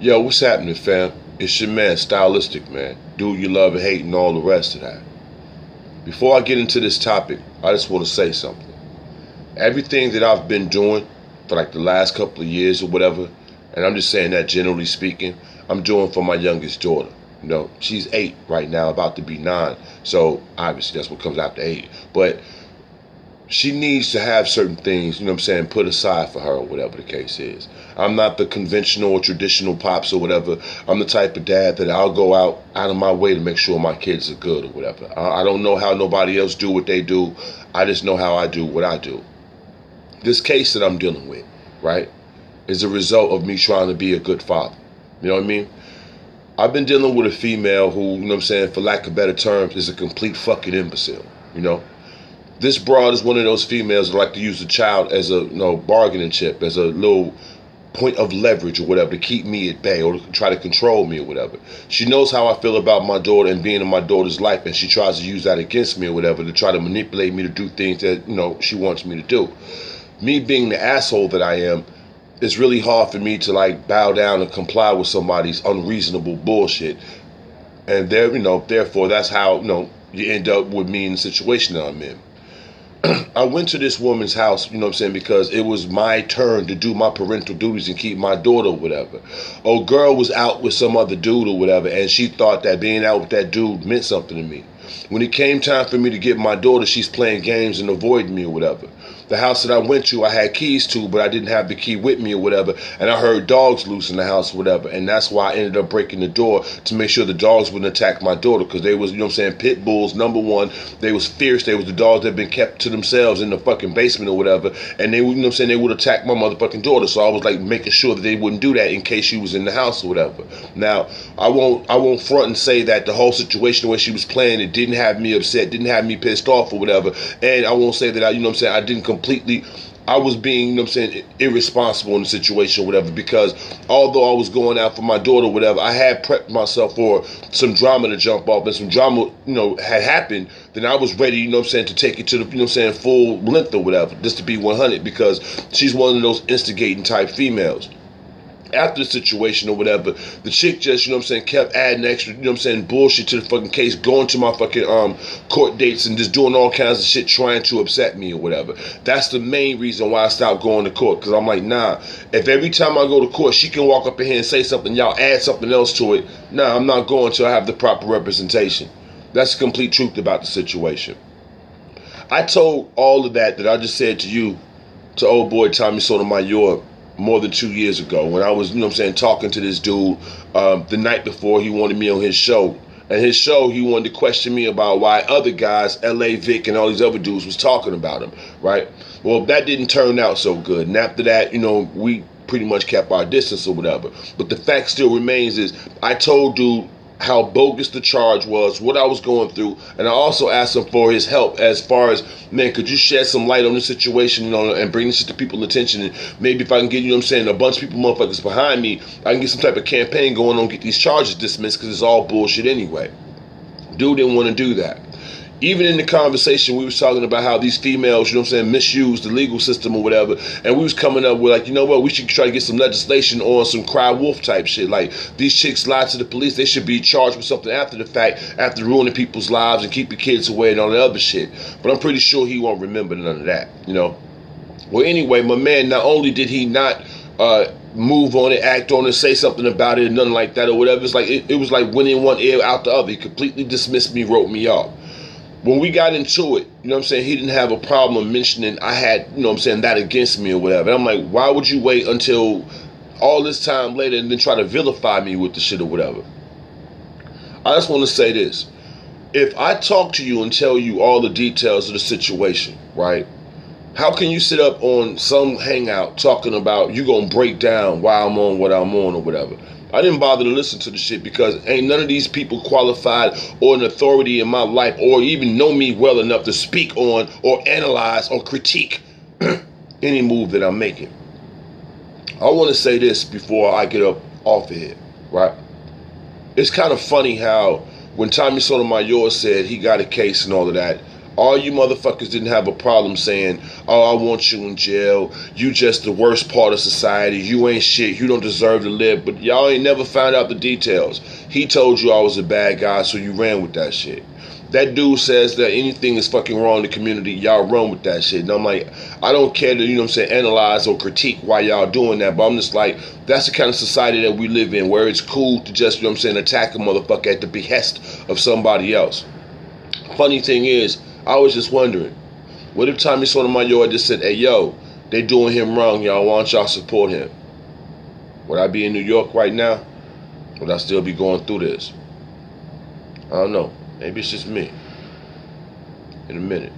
Yo, what's happening, fam? It's your man, Stylistic, man. Dude you love and hate and all the rest of that. Before I get into this topic, I just want to say something. Everything that I've been doing for like the last couple of years or whatever, and I'm just saying that generally speaking, I'm doing for my youngest daughter. She's 8 right now, about to be 9. So obviously that's what comes after 8. But she needs to have certain things, put aside for her or whatever the case is. I'm not the conventional or traditional pops or whatever. I'm the type of dad that I'll go out of my way to make sure my kids are good or whatever. I don't know how nobody else do what they do. I just know how I do what I do. This case that I'm dealing with, right, is a result of me trying to be a good father. You know what I mean? I've been dealing with a female who, for lack of better terms, is a complete fucking imbecile, This broad is one of those females that like to use the child as a bargaining chip, as a little point of leverage or whatever to keep me at bay or to try to control me or whatever. She knows how I feel about my daughter and being in my daughter's life, and she tries to use that against me or whatever to try to manipulate me to do things that she wants me to do. Me being the asshole that I am, it's really hard for me to like bow down and comply with somebody's unreasonable bullshit. And therefore that's how you end up with me in the situation that I'm in. I went to this woman's house, because it was my turn to do my parental duties and keep my daughter or whatever. Old girl was out with some other dude or whatever, and she thought that being out with that dude meant something to me. When it came time for me to get my daughter, she's playing games and avoiding me or whatever. The house that I went to, I had keys to, but I didn't have the key with me or whatever. And I heard dogs loose in the house or whatever. And that's why I ended up breaking the door to make sure the dogs wouldn't attack my daughter. Because they was, pit bulls, number one. They was fierce. They was the dogs that had been kept to themselves in the fucking basement or whatever. And they, they would attack my motherfucking daughter. So I was like making sure that they wouldn't do that in case she was in the house or whatever. Now, I won't front and say that the whole situation where she was playing, it didn't have me upset, didn't have me pissed off or whatever. And I won't say that I didn't completely, I was being, irresponsible in the situation or whatever, because although I was going out for my daughter or whatever, I had prepped myself for some drama to jump off, and some drama, had happened, then I was ready, to take it to the, full length or whatever, just to be 100, because she's one of those instigating type females. After the situation or whatever, the chick just, kept adding extra, bullshit to the fucking case, going to my fucking court dates and just doing all kinds of shit trying to upset me or whatever. That's the main reason why I stopped going to court, because I'm like, nah, if every time I go to court, she can walk up in here and say something, y'all add something else to it, nah, I'm not going till I have the proper representation. That's the complete truth about the situation. I told all of that I just said to you, to old boy Tommy Sotomayor, more than 2 years ago, when I was, talking to this dude the night before he wanted me on his show. And his show, he wanted to question me about why other guys, L.A. Vic and all these other dudes was talking about him, right? Well, that didn't turn out so good. And after that, we pretty much kept our distance or whatever. But the fact still remains is I told dude how bogus the charge was, what I was going through, and I also asked him for his help as far as, man, could you shed some light on this situation, and bring this shit to people's attention, and maybe if I can get, a bunch of people, motherfuckers behind me, I can get some type of campaign going on, get these charges dismissed, because it's all bullshit anyway. Dude didn't want to do that. Even in the conversation, we was talking about how these females, misuse the legal system or whatever, and we was coming up with like, we should try to get some legislation on some cry wolf type shit. Like, these chicks lied to the police, they should be charged with something after the fact, after ruining people's lives and keeping kids away and all that other shit. But I'm pretty sure he won't remember none of that, Well, anyway, my man, not only did he not move on it, act on it, say something about it, and nothing like that or whatever, it's like it was like went in one ear out the other. He completely dismissed me, wrote me off. When we got into it, he didn't have a problem mentioning I had, that against me or whatever. And I'm like, why would you wait until all this time later and then try to vilify me with the shit or whatever? I just want to say this. If I talk to you and tell you all the details of the situation, right? How can you sit up on some hangout talking about you gonna break down why I'm on what I'm on or whatever? I didn't bother to listen to the shit because ain't none of these people qualified or an authority in my life or even know me well enough to speak on or analyze or critique any move that I'm making. I want to say this before I get up off of here, right? It's kind of funny how when Tommy Sotomayor said he got a case and all of that, All you motherfuckers didn't have a problem saying, oh, I want you in jail. You just the worst part of society. You ain't shit. You don't deserve to live. But y'all ain't never found out the details. He told you I was a bad guy, so you ran with that shit. That dude says that anything is fucking wrong in the community, y'all run with that shit. And I'm like, I don't care to, you know what I'm saying, analyze or critique why y'all doing that, but I'm just like, that's the kind of society that we live in, where it's cool to just, you know what I'm saying, attack a motherfucker at the behest of somebody else. Funny thing is, I was just wondering, what if Tommy Sotomayor just said, hey yo, they doing him wrong, y'all, why don't y'all support him? Would I be in New York right now? Would I still be going through this? I don't know. Maybe it's just me. In a minute.